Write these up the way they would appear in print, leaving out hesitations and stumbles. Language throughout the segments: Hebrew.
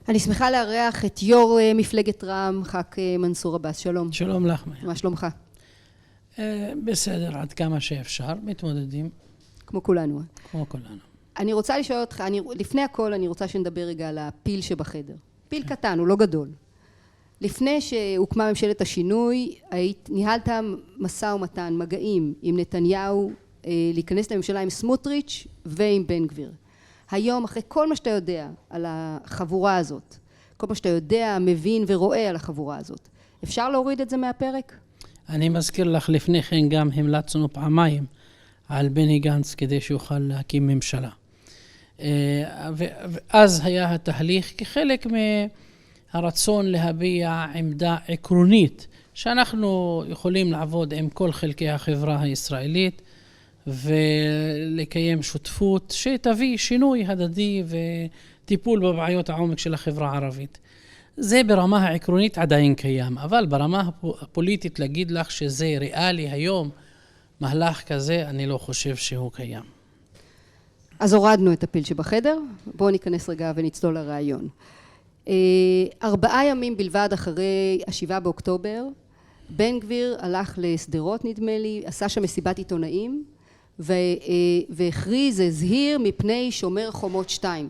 אני שמחה לארח את יו"ר מפלגת רע"מ, ח"כ מנסור עבאס. שלום. שלום לך. מה שלומך? בסדר, עד כמה שאפשר, מתמודדים. כמו כולנו. כמו כולנו. אני רוצה לשאול אותך, לפני הכל אני רוצה שנדבר רגע על הפיל שבחדר. פיל קטן, הוא לא גדול. לפני שהוקמה ממשלת השינוי, ניהלת משא ומתן, מגעים עם נתניהו, להיכנס לממשלה עם סמוטריץ' ועם בן גביר. היום, אחרי כל מה שאתה יודע על החבורה הזאת, כל מה שאתה יודע, מבין ורואה על החבורה הזאת, אפשר להוריד את זה מהפרק? אני מזכיר לך, לפני כן גם המלצנו פעמיים על בני גנץ כדי שיוכל להקים ממשלה. ואז היה התהליך כחלק מהרצון להביע עמדה עקרונית, שאנחנו יכולים לעבוד עם כל חלקי החברה הישראלית, ולקיים שותפות שתביא שינוי הדדי וטיפול בבעיות העומק של החברה הערבית. זה ברמה העקרונית עדיין קיים, אבל ברמה הפוליטית להגיד לך שזה ריאלי היום, מהלך כזה, אני לא חושב שהוא קיים. אז הורדנו את הפיל שבחדר, בואו ניכנס רגע ונצלול לרעיון. 4 ימים בלבד אחרי 7 באוקטובר, בן גביר הלך לסדרות נדמה לי, עשה שם מסיבת עיתונאים, והכריז, הזהיר מפני שומר חומות 2.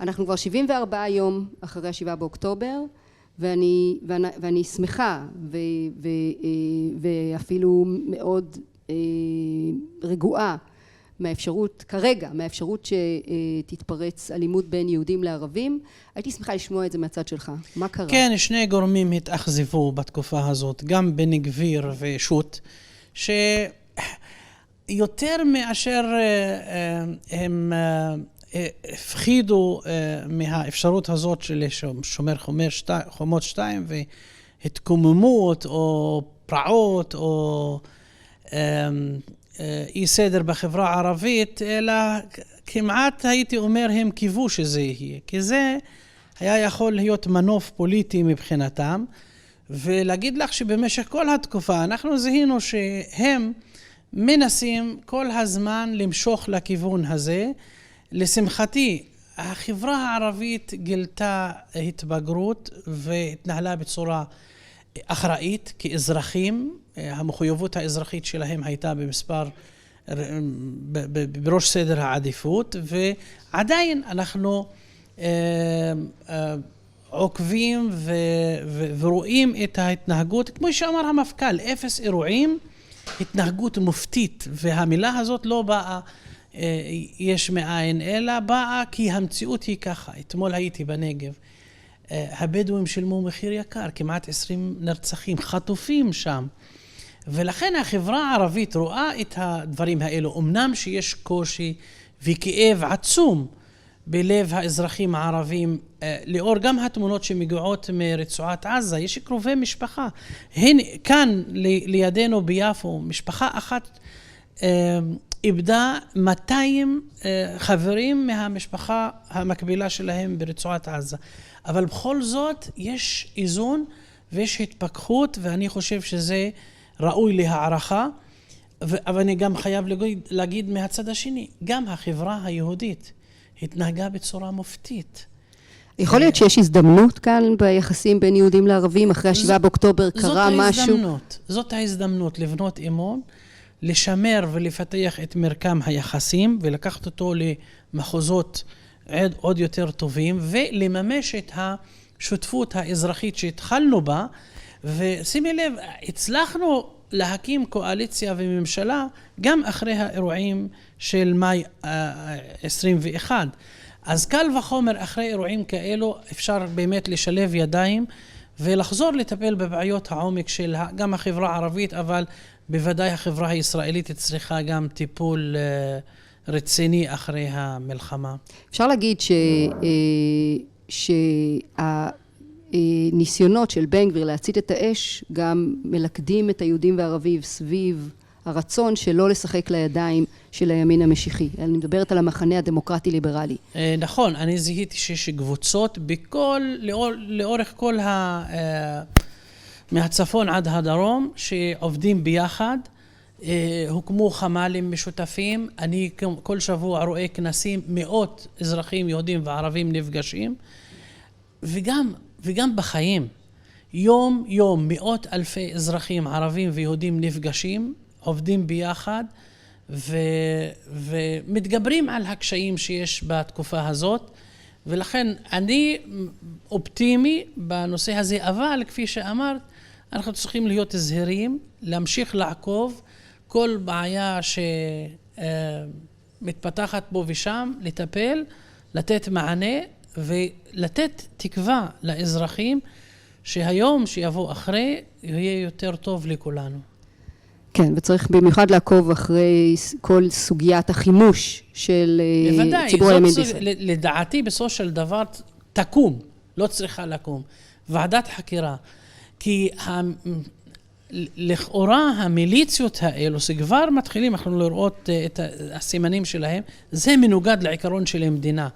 אנחנו כבר 74 יום אחרי 7 באוקטובר, ואני שמחה ואפילו מאוד רגועה מהאפשרות, כרגע, מהאפשרות שתתפרץ אלימות בין יהודים לערבים. הייתי שמחה לשמוע את זה מהצד שלך. מה קרה? כן, שני גורמים התאכזבו בתקופה הזאת, גם בן גביר ושות, יותר מאשר הם הפחידו מהאפשרות הזאת של שומר חומות 2 והתקוממות או פרעות או אי סדר בחברה הערבית, אלא כמעט הייתי אומר הם קיוו שזה יהיה, כי זה היה יכול להיות מנוף פוליטי מבחינתם, ולהגיד לך שבמשך כל התקופה אנחנו זיהינו שהם מנסים כל הזמן למשוך לכיוון הזה. לשמחתי, החברה הערבית גילתה התבגרות והתנהלה בצורה אחראית כאזרחים. המחויבות האזרחית שלהם הייתה בראש סדר העדיפות, ועדיין אנחנו עוקבים ורואים את ההתנהגות, כמו שאמר המפכ"ל, 0 אירועים, התנהגות מופתית, והמילה הזאת לא באה יש מאין, אלא באה כי המציאות היא ככה. אתמול הייתי בנגב, הבדואים שילמו מחיר יקר, כמעט 20 נרצחים, חטופים שם, ולכן החברה הערבית רואה את הדברים האלו, אמנם שיש קושי וכאב עצום בלב האזרחים הערבים, לאור גם התמונות שמגיעות מרצועת עזה. יש קרובי משפחה, הנה כאן לידינו ביפו, משפחה אחת איבדה 200 חברים מהמשפחה המקבילה שלהם ברצועת עזה, אבל בכל זאת יש איזון ויש התפכחות, ואני חושב שזה ראוי להערכה. אבל אני גם חייב להגיד מהצד השני, גם החברה היהודית התנהגה בצורה מופתית. יכול להיות שיש הזדמנות כאן ביחסים בין יהודים לערבים, אחרי 7 באוקטובר קרה משהו? זאת ההזדמנות לבנות אמון, לשמר ולפתח את מרקם היחסים, ולקחת אותו למחוזות עוד יותר טובים, ולממש את השותפות האזרחית שהתחלנו בה. ושימי לב, הצלחנו להקים קואליציה וממשלה גם אחרי האירועים של מאי 21. אז קל וחומר אחרי אירועים כאלו אפשר באמת לשלב ידיים ולחזור לטפל בבעיות העומק של גם החברה הערבית, אבל בוודאי החברה הישראלית צריכה גם טיפול רציני אחרי המלחמה. אפשר להגיד שהניסיונות של בן גביר להצית את האש גם מלכדים את היהודים והערבים סביב הרצון שלא לשחק לידיים של הימין המשיחי. אני מדברת על המחנה הדמוקרטי-ליברלי. נכון, אני זיהיתי שיש קבוצות לאורך כל מהצפון עד הדרום שעובדים ביחד, הוקמו חמ"לים משותפים. אני כל שבוע רואה כנסים, מאות אזרחים יהודים וערבים נפגשים. וגם בחיים. יום יום מאות אלפי אזרחים ערבים ויהודים נפגשים, עובדים ביחד, ומתגברים על הקשיים שיש בתקופה הזאת, ולכן אני אופטימי בנושא הזה, אבל כפי שאמרת, אנחנו צריכים להיות זהירים, להמשיך לעקוב כל בעיה שמתפתחת פה ושם, לטפל, לתת מענה ולתת תקווה לאזרחים שהיום שיבוא אחרי יהיה יותר טוב לכולנו. כן, וצריך במיוחד לעקוב אחרי כל סוגיית החימוש של ציבור הימין בישראל. לדעתי בסופו של דבר תקום, לא צריכה לקום, ועדת חקירה, כי לכאורה המיליציות האלו שכבר מתחילים אנחנו לראות את הסימנים שלהם, זה מנוגד לעיקרון של המדינה,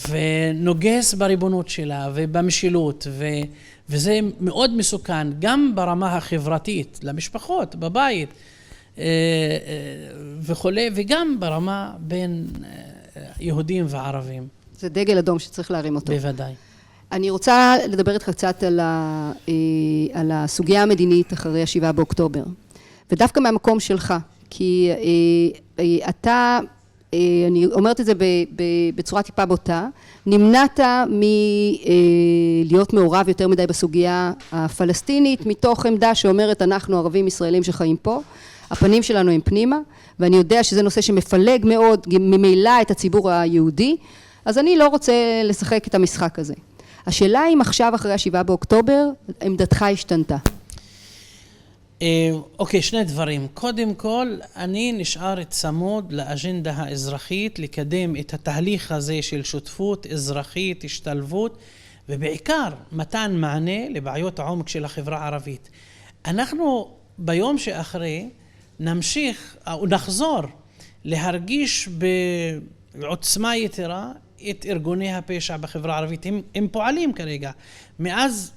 ונוגס בריבונות שלה ובמשילות, וזה מאוד מסוכן גם ברמה החברתית, למשפחות, בבית וכו', וגם ברמה בין יהודים וערבים. זה דגל אדום שצריך להרים אותו. בוודאי. אני רוצה לדבר איתך קצת על הסוגיה המדינית אחרי 7 באוקטובר, ודווקא מהמקום שלך, כי אתה, אני אומרת את זה בצורה טיפה בוטה, נמנעת מלהיות מעורב יותר מדי בסוגיה הפלסטינית, מתוך עמדה שאומרת אנחנו ערבים ישראלים שחיים פה, הפנים שלנו הם פנימה, ואני יודע שזה נושא שמפלג מאוד ממילא את הציבור היהודי, אז אני לא רוצה לשחק את המשחק הזה. השאלה אם עכשיו אחרי 7 באוקטובר עמדתך השתנתה. אוקיי, שני דברים. קודם כל, אני נשאר צמוד לאג'נדה האזרחית, לקדם את התהליך הזה של שותפות אזרחית, השתלבות, ובעיקר מתן מענה לבעיות העומק של החברה הערבית. אנחנו ביום שאחרי נמשיך או נחזור להרגיש בעוצמה יתרה את ארגוני הפשע בחברה הערבית. הם פועלים כרגע. מאז,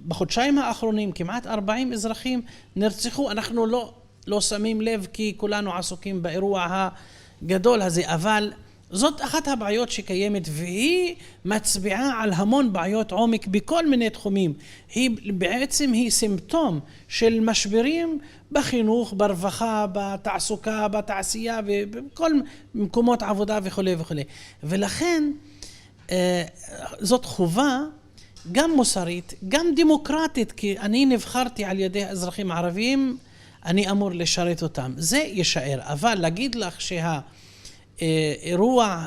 בחודשיים האחרונים, כמעט 40 אזרחים נרצחו. אנחנו לא שמים לב כי כולנו עסוקים באירוע הגדול הזה, אבל זאת אחת הבעיות שקיימת, והיא מצביעה על המון בעיות עומק בכל מיני תחומים. בעצם היא סימפטום של משברים בחינוך, ברווחה, בתעסוקה, בתעשייה, ובכל מקומות עבודה וכו' וכו'. ולכן זאת חובה גם מוסרית, גם דמוקרטית, כי אני נבחרתי על ידי האזרחים הערבים, אני אמור לשרת אותם. זה יישאר, אבל להגיד לך האירוע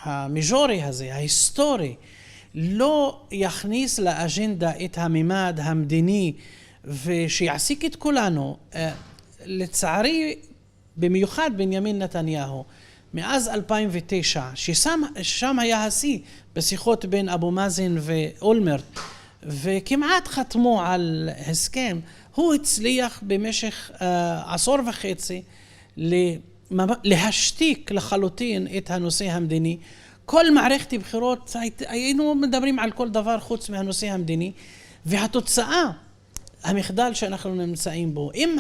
המז'ורי הזה, ההיסטורי, לא יכניס לאג'נדה את הממד המדיני ושיעסיק את כולנו. לצערי, במיוחד בנימין נתניהו, מאז 2009, ששם היה השיא בשיחות בין אבו מאזן ואולמרט, וכמעט חתמו על הסכם, הוא הצליח במשך 10 וחצי להשתיק לחלוטין את הנושא המדיני. כל מערכת בחירות היינו מדברים על כל דבר חוץ מהנושא המדיני, והתוצאה, המחדל שאנחנו נמצאים בו, אם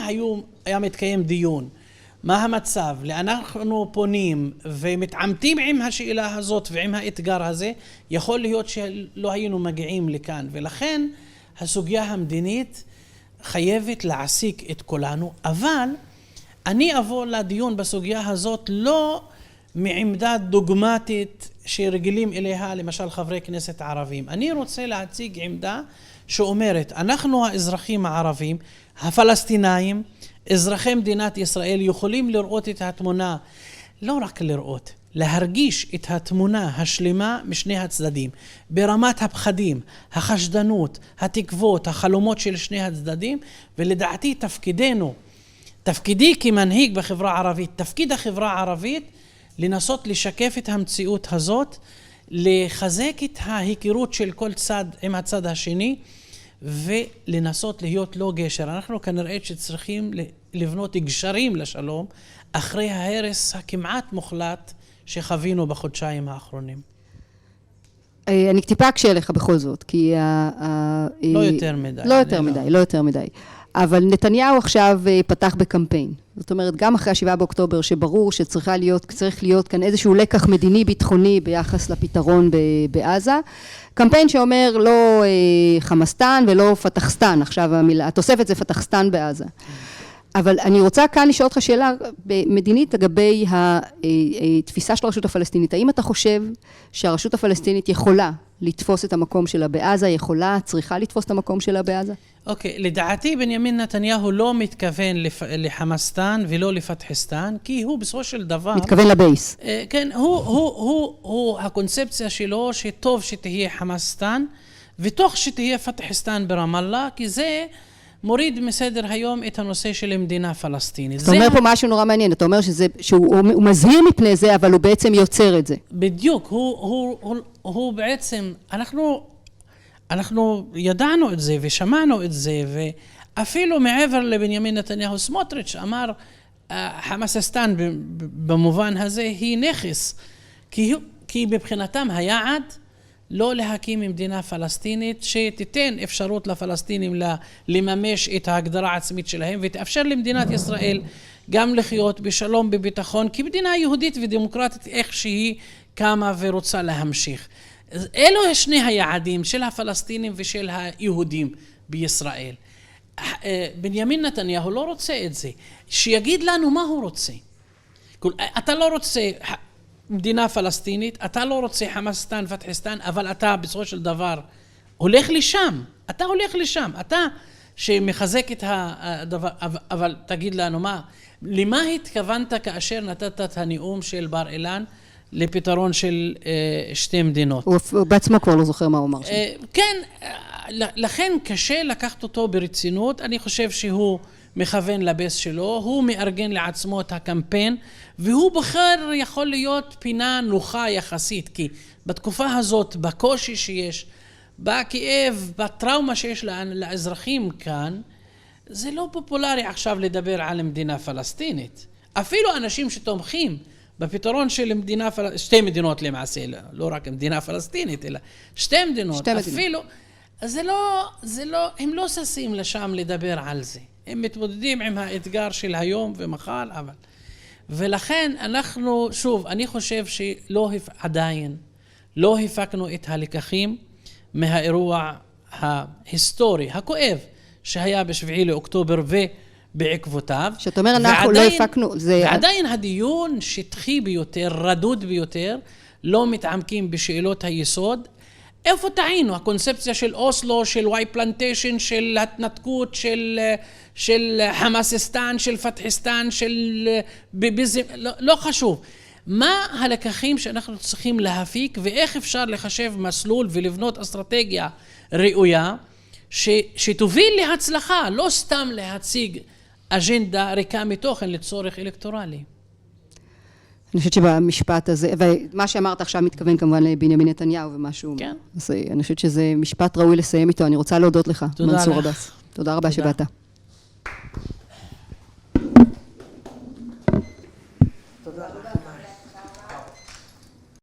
היה מתקיים דיון, מה המצב, לאן אנחנו פונים ומתעמתים עם השאלה הזאת ועם האתגר הזה, יכול להיות שלא היינו מגיעים לכאן, ולכן הסוגיה המדינית חייבת להעסיק את כולנו, אבל אני אבוא לדיון בסוגיה הזאת לא מעמדה דוגמטית שרגילים אליה למשל חברי כנסת ערבים. אני רוצה להציג עמדה שאומרת, אנחנו האזרחים הערבים, הפלסטינאים, אזרחי מדינת ישראל יכולים לראות את התמונה, לא רק לראות, להרגיש את התמונה השלמה משני הצדדים, ברמת הפחדים, החשדנות, התקוות, החלומות של שני הצדדים, ולדעתי תפקידי כמנהיג בחברה הערבית, תפקיד החברה הערבית, לנסות לשקף את המציאות הזאת, לחזק את ההיכרות של כל צד עם הצד השני, ולנסות להיות לא גשר. אנחנו כנראה שצריכים לבנות גשרים לשלום, אחרי ההרס הכמעט מוחלט שחווינו בחודשיים האחרונים. אני טיפה אקשה לך בכל זאת, כי לא יותר מדי. לא יותר מדי. אבל נתניהו עכשיו פתח בקמפיין, זאת אומרת, גם אחרי 7 באוקטובר, שברור שצריך להיות כאן איזשהו לקח מדיני ביטחוני ביחס לפתרון בעזה. קמפיין שאומר לא חמאסטן ולא פתחסטן, עכשיו התוספת זה פתחסטן בעזה. אבל אני רוצה כאן לשאול אותך שאלה מדינית לגבי התפיסה של הרשות הפלסטינית. האם אתה חושב שהרשות הפלסטינית יכולה לתפוס את המקום שלה בעזה, צריכה לתפוס את המקום שלה בעזה? אוקיי, לדעתי בנימין נתניהו לא מתכוון לחמאסטן ולא לפתחסטן, כי הוא בסופו של דבר... מתכוון לבייס. כן, הוא הקונספציה שלו שטוב שתהיה חמאסטן, ותוך שתהיה פתחסטן ברמאללה, כי זה מוריד מסדר היום את הנושא של מדינה פלסטינית. אתה אומר פה משהו נורא מעניין, אתה אומר שהוא מזהיר מפני זה, אבל הוא בעצם יוצר את זה. בדיוק, הוא בעצם, אנחנו ידענו את זה ושמענו את זה, ואפילו מעבר לבנימין נתניהו, סמוטריץ' אמר, חמאסטן במובן הזה היא נכס, כי מבחינתם היעד לא להקים מדינה פלסטינית שתיתן אפשרות לפלסטינים לממש את ההגדרה העצמית שלהם, ותאפשר למדינת ישראל גם לחיות בשלום, בביטחון, כמדינה יהודית ודמוקרטית איך שהיא קמה ורוצה להמשיך. אלו שני היעדים של הפלסטינים ושל היהודים בישראל. בנימין נתניהו לא רוצה את זה. שיגיד לנו מה הוא רוצה. אתה לא רוצה מדינה פלסטינית, אתה לא רוצה חמאסטן, פתחסטן, אבל אתה בסופו של דבר הולך לשם. אתה הולך לשם. אתה שמחזק את הדבר, אבל תגיד לנו למה התכוונת כאשר נתת את הנאום של בר אילן לפתרון של שתי מדינות? הוא בעצמו כבר לא זוכר מה הוא אמר שם. כן, לכן קשה לקחת אותו ברצינות. אני חושב שהוא מכוון לבייס שלו, הוא מארגן לעצמו את הקמפיין, והוא בוחר יכול להיות פינה נוחה יחסית, כי בתקופה הזאת, בקושי שיש, בכאב, בטראומה שיש לאזרחים כאן, זה לא פופולרי עכשיו לדבר על מדינה פלסטינית. אפילו אנשים שתומכים בפתרון של מדינה שתי מדינות למעשה, לא רק מדינה פלסטינית, אלא שתי מדינות. אפילו, הם לא ששים לשם לדבר על זה. הם מתמודדים עם האתגר של היום ומחר, ולכן אני חושב עדיין לא הפקנו את הלקחים מהאירוע ההיסטורי, הכואב, שהיה ב7 לאוקטובר ובעקבותיו. שאתה אומר, אנחנו לא הפקנו... ועדיין הדיון שטחי ביותר, רדוד ביותר, לא מתעמקים בשאלות היסוד. איפה טעינו? הקונספציה של אוסלו, של וואי פלנטיישן, של התנתקות, של חמאסטן, של פתחסטן, של ביביזם, לא חשוב. מה הלקחים שאנחנו צריכים להפיק, ואיך אפשר לחשב מסלול ולבנות אסטרטגיה ראויה, שתוביל להצלחה, לא סתם להציג אג'נדה ריקה מתוכן לצורך אלקטורלי. אני חושבת שבמשפט הזה, ומה שאמרת עכשיו מתכוון כמובן לבנימין נתניהו ומשהו. כן. אז אני חושבת שזה משפט ראוי לסיים איתו. אני רוצה להודות לך, מנסור עבאס. תודה רבה שבאת.